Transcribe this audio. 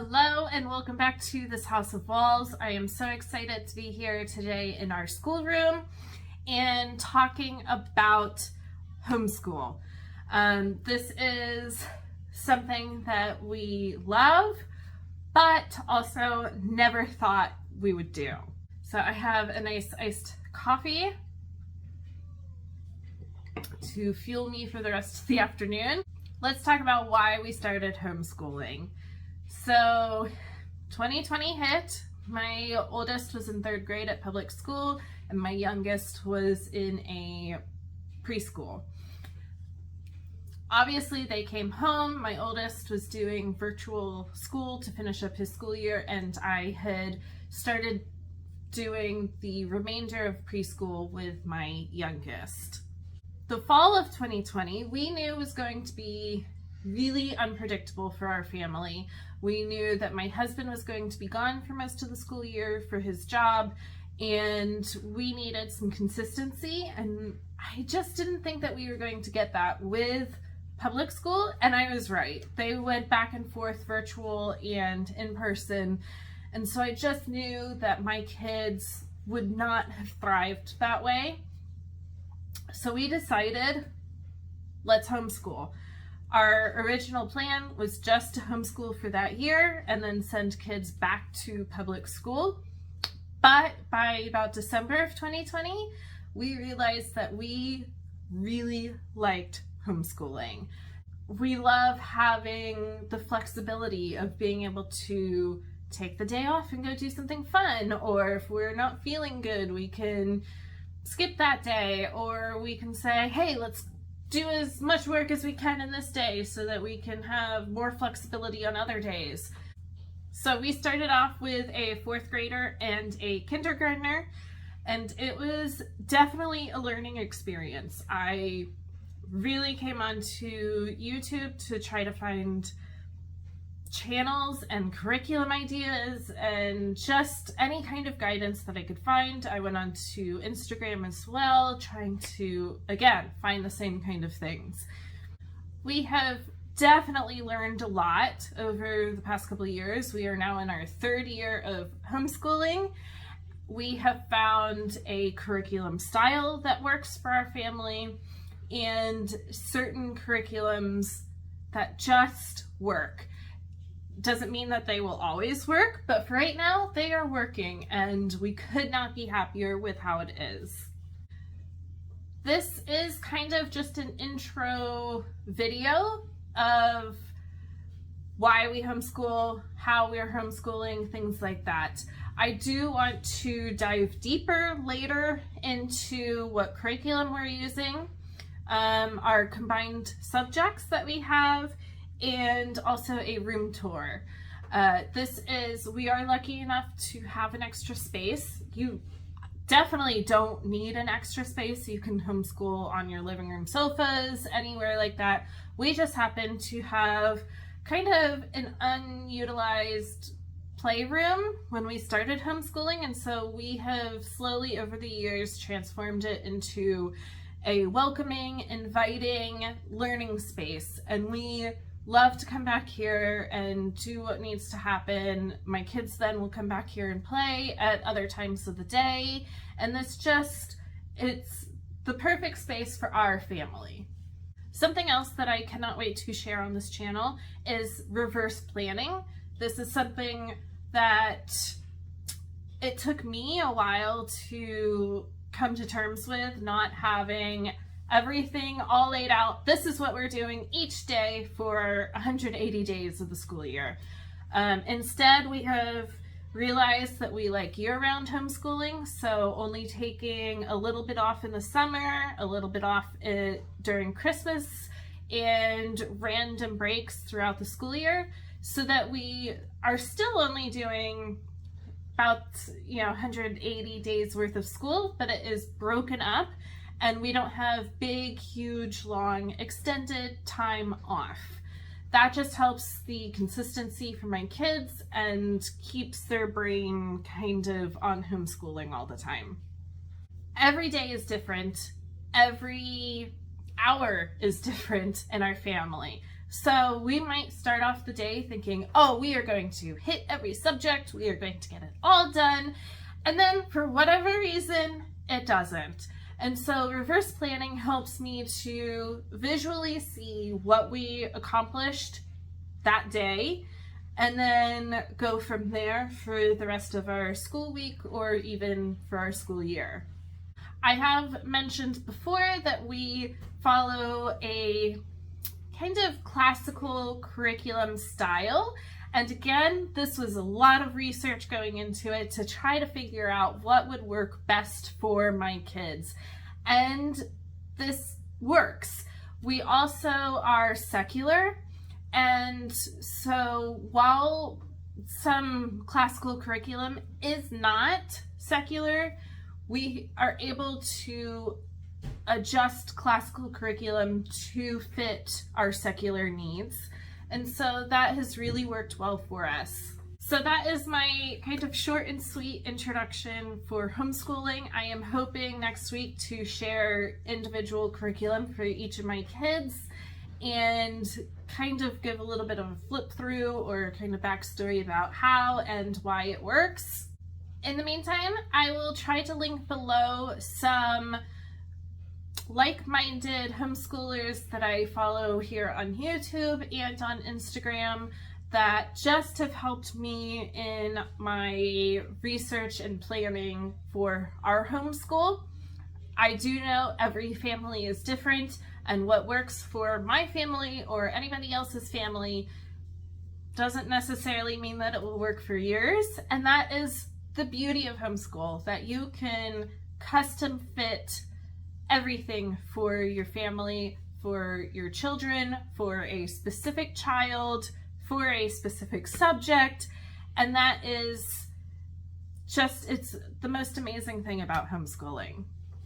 Hello and welcome back to this House of Walls. I am so excited to be here today in our schoolroom and talking about homeschool. This is something that we love, but also never thought we would do. So I have a nice iced coffee to fuel me for the rest of the afternoon. Let's talk about why we started homeschooling. So 2020 hit. My oldest was in 3rd grade at public school and my youngest was in a preschool. Obviously they came home. My oldest was doing virtual school to finish up his school year, and I had started doing the remainder of preschool with my youngest. The fall of 2020 we knew was going to be really unpredictable for our family. We knew that my husband was going to be gone for most of the school year for his job, and we needed some consistency, and I just didn't think that we were going to get that with public school, and I was right. They went back and forth virtual and in person, and so I just knew that my kids would not have thrived that way. So we decided, let's homeschool. Our original plan was just to homeschool for that year and then send kids back to public school. But by about December of 2020, we realized that we really liked homeschooling. We love having the flexibility of being able to take the day off and go do something fun, or if we're not feeling good, we can skip that day, or we can say, hey, let's do as much work as we can in this day so that we can have more flexibility on other days. So we started off with a 4th grader and a kindergartner, and it was definitely a learning experience. I really came onto YouTube to try to find channels and curriculum ideas and just any kind of guidance that I could find. I went on to Instagram as well, trying to, again, find the same kind of things. We have definitely learned a lot over the past couple of years. We are now in our 3rd year of homeschooling. We have found a curriculum style that works for our family and certain curriculums that just work. Doesn't mean that they will always work, but for right now they are working, and we could not be happier with how it is. This is kind of just an intro video of why we homeschool, how we're homeschooling, things like that. I do want to dive deeper later into what curriculum we're using, our combined subjects that we have, and also a room tour. We are lucky enough to have an extra space. You definitely don't need an extra space. You can homeschool on your living room sofas, anywhere like that. We just happen to have kind of an unutilized playroom when we started homeschooling, and so we have slowly over the years transformed it into a welcoming, inviting learning space, and we love to come back here and do what needs to happen. My kids then will come back here and play at other times of the day, and it's the perfect space for our family. Something else that I cannot wait to share on this channel is reverse planning. This is something that it took me a while to come to terms with, not having everything all laid out. This is what we're doing each day for 180 days of the school year. Instead, we have realized that we like year-round homeschooling, so only taking a little bit off in the summer, a little bit off during Christmas, and random breaks throughout the school year, so that we are still only doing about 180 days worth of school, but it is broken up, and we don't have big, huge, long, extended time off. That just helps the consistency for my kids and keeps their brain kind of on homeschooling all the time. Every day is different. Every hour is different in our family. So we might start off the day thinking, oh, we are going to hit every subject, we are going to get it all done. And then for whatever reason, it doesn't. And so reverse planning helps me to visually see what we accomplished that day and then go from there for the rest of our school week or even for our school year. I have mentioned before that we follow a kind of classical curriculum style. And again, this was a lot of research going into it to try to figure out what would work best for my kids. And this works. We also are secular. And so while some classical curriculum is not secular, we are able to adjust classical curriculum to fit our secular needs. And so that has really worked well for us. So that is my kind of short and sweet introduction for homeschooling. I am hoping next week to share individual curriculum for each of my kids and kind of give a little bit of a flip through or kind of backstory about how and why it works. In the meantime, I will try to link below some like-minded homeschoolers that I follow here on YouTube and on Instagram that just have helped me in my research and planning for our homeschool. I do know every family is different, and what works for my family or anybody else's family doesn't necessarily mean that it will work for yours. And that is the beauty of homeschool, that you can custom fit everything for your family, for your children, for a specific child, for a specific subject. And that is just, it's the most amazing thing about homeschooling.